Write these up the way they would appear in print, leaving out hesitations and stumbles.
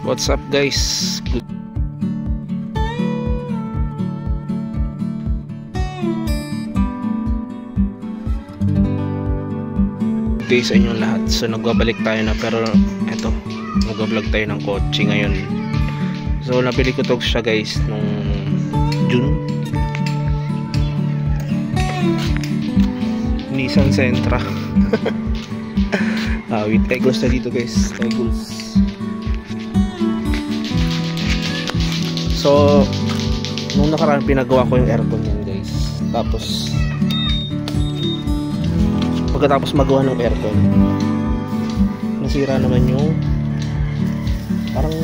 What's up guys? Good day sa inyong lahat. So nagbabalik tayo na, pero eto, mag-vlog tayo ng kotse ngayon. So nabili ko to siya guys nung June. Nissan Sentra. With Egos na dito guys, Egos. So nung nakaraan pinagawa ko yung aircon yan guys. Tapos pagkatapos magawa ng aircon, nasira naman yung parang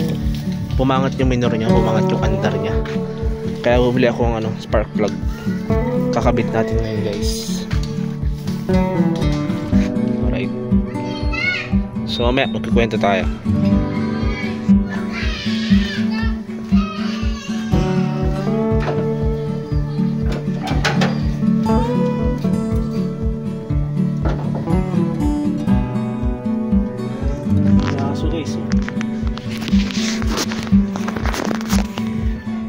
pumangat yung minor niya, pumangat yung andar niya. Kaya bumili ako ng spark plug. Kakabit natin ngayon guys. Alright. So mamaya magkikwento tayo. So guys,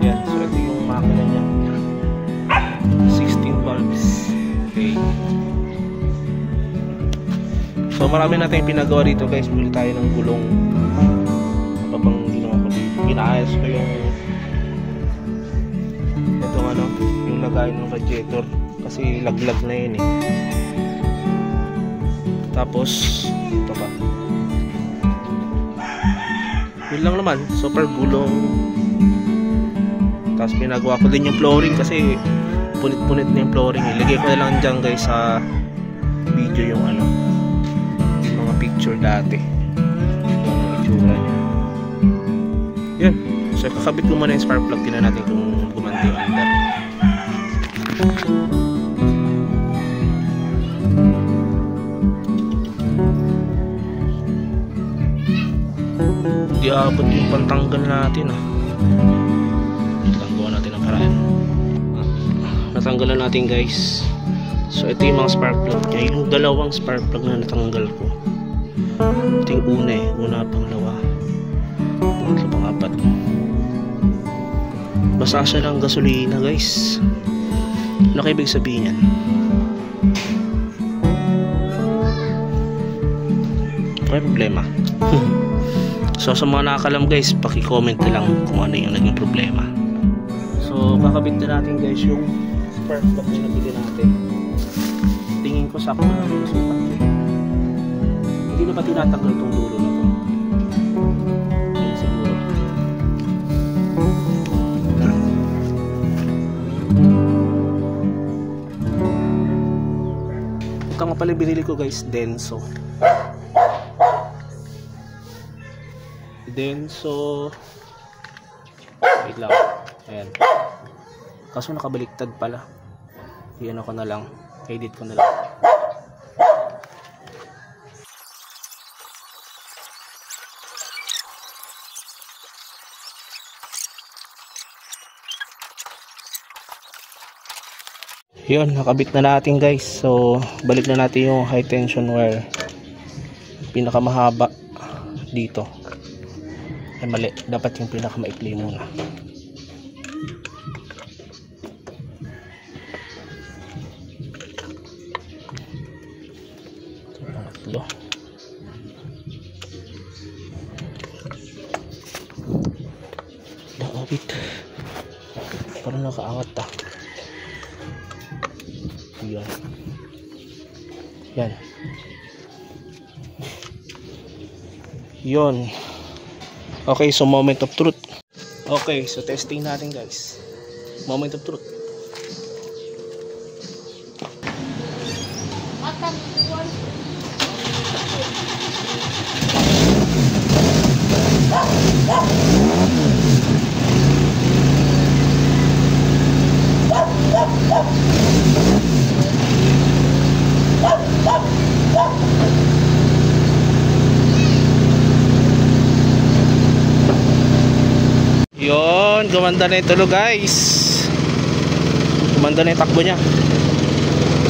yan, so ito yung makina niya, 16 valves. Okay, so marami natin pinagawa dito guys. Bili tayo ng gulong. Kapag hindi naman ko pinaayos ko yung itong yung lagayan ng radiator kasi laglag na yun eh. Tapos ito pa, yun lang naman, super gulong. Tapos pinagawa ko din yung flooring kasi punit-punit na yung flooring. Ilagay ko na lang dyan guys sa video yung yung mga picture dati, yung itsura nya. Yun, so kakabit ko muna yung spark plug. Tingnan natin kung gumanti yung andar. Hindi abot yung pantanggal natin Tanggawan natin ang paraan. Natanggalan natin guys. So ito yung mga spark plug niya. Yung dalawang spark plug na natanggal ko, ito yung una, pangalawa, pangatlo, pangapat. Basa siya ng gasolina guys. Ano kayo ibig sabihin yan? May problema. So sa mga nakakalam guys, paki-comment na lang kung ano yung naging problema. So kakabit na natin guys yung spark plug na nabili natin. Tingin ko sakto na yung sukat. Hindi na ba tinatanggal itong dulo na to? Hindi siguro. Ito nga pala binili ko guys, Denso. Wait lang, ayan, kaso nakabaliktad pala. Iyan ako na lang, edit ko na lang. Yun, nakabit na natin guys. So balik na natin yung high tension wire, pinakamahaba dito. Ay mali, dapat yung pinakamaikli muna. Pangatlo. Nakabit. Parang nakaangat Yan. Yan. Yun. Okay, so moment of truth. Okay, so testing natin guys. Moment of truth. Yun, gumanda na yung tulo guys. Gumanda na yung takbo nya.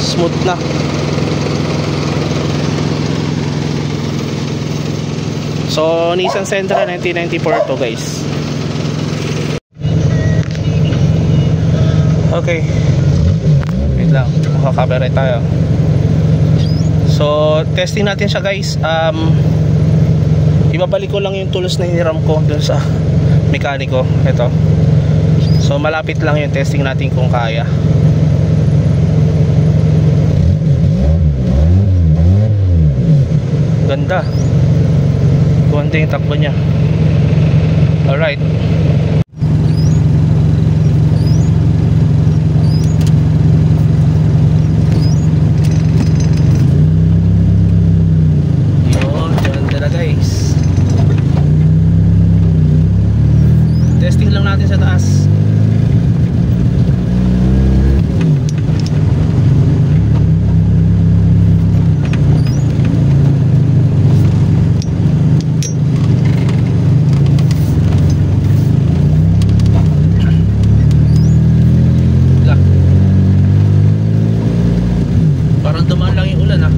Smooth na. So Nissan Sentra 1994 to guys. Okay, wait lang, makaka-copyright tayo. So testing natin siya guys. Ibabalik ko lang yung tools na hiniram ko dun sa mekaniko. Ito, so malapit lang yung testing natin kung kaya. Ganda, kuwante yung takbo nya. Alright, yun, ganda na guys. Testing lang natin sa taas. Parang dumaan lang yung ulan, ha.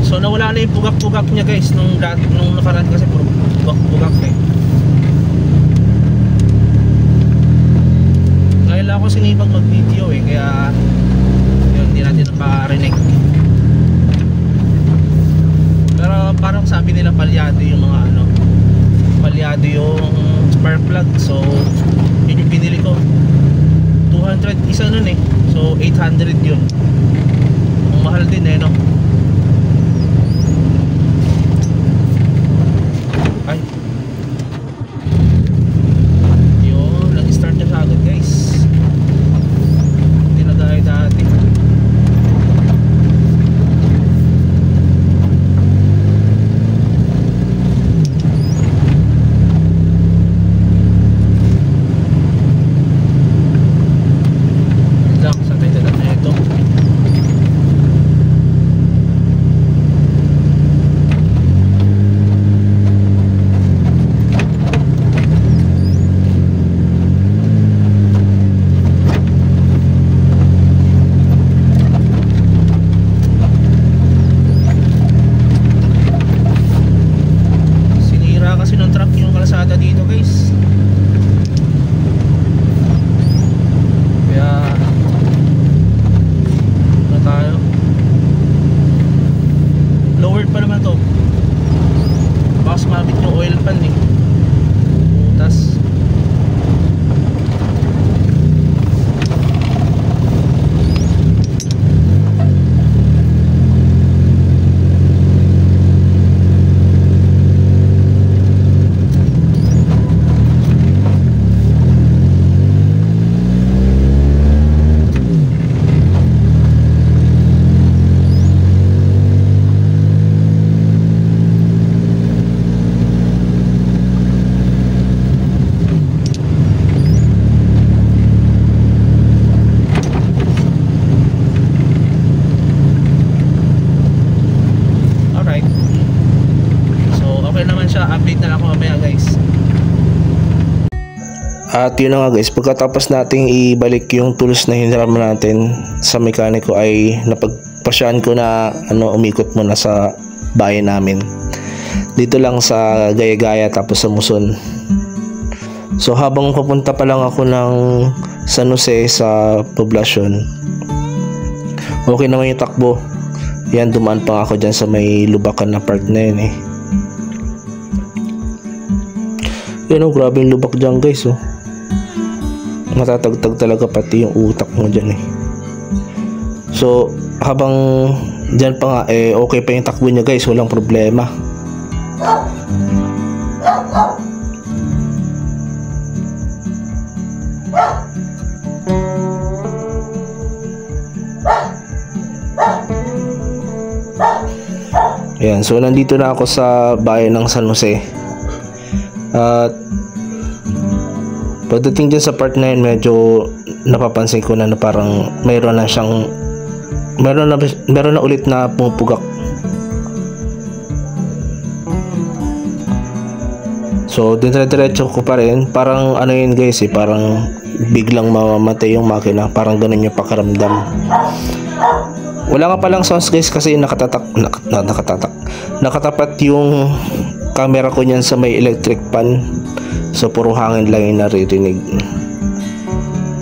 So nawala na yung bugak-bugak niya guys nung nakaraan, kasi puro bugak na eh. Ngayon lang ako sinipag mag video eh, kaya yun, hindi natin nakarinig. Pero parang sabi nila palyado yung mga ano, palyado yung spark plug. So yun yung pinili ko, 200 isa nun eh, so 800 yun. Ang mahal din eh, no? Ay, yun, nag-start na siya agad guys, hindi na dahil dati. Dito guys, kaya na tayo, lowered pa naman to, baka sumabit yung oil pan eh, butas. Update na lang ako mamaya guys. At yun na nga guys, pagkatapos nating ibalik yung tools na hiniram natin sa mekaniko ay napagpasyahan ko na umikot muna sa bayan namin. Dito lang sa Gaya-Gaya tapos sa Muson. So habang papunta pa lang ako ng San Jose sa poblasyon, okay naman yung takbo. Yan, dumaan pa ako dyan sa may lubakan na park na yun eh. Yan o, grabe yung lubak dyan guys oh. Matatagtag talaga pati yung utak mo dyan eh. So habang dyan pa nga eh, okay pa yung takbo niya guys, walang problema. Yan, so nandito na ako sa bayan ng San Jose. At pagdating dyan sa part na yun, medyo napapansin ko na parang mayroon na ulit na pumupugak. So dinire-diretso ko pa rin, parang ano yun guys parang biglang mamamatay yung makina, parang ganun yung pakiramdam. Wala nga palang sounds guys kasi nakatapat yung camera ko niyan sa may electric pan. So puro hangin lang yung naririnig.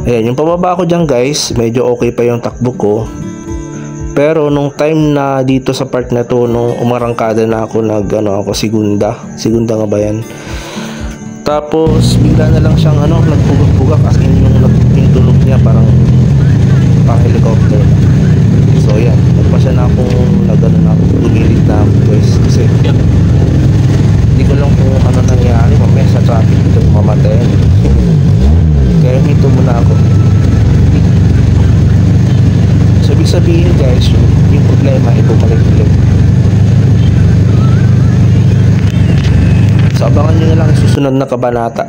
Ayan, yung pababa ko dyan guys, medyo okay pa yung takbo ko. Pero nung time na dito sa part na to, nung umarangkada na ako, segunda nga ba yan? Tapos bigla na lang siyang nagpugak-pugak, as in yung tulog niya parang pang helicopter. So yan, nagpasya na akong gumilit na ako guys, kasi hindi ko lang kung ano nangyari, mamaya sa traffic ito mamatay. Kaya hinto muna ako. So ibig sabihin guys, yung problema ay bumalik-ulit. So abangan nyo na lang susunod na kabanata.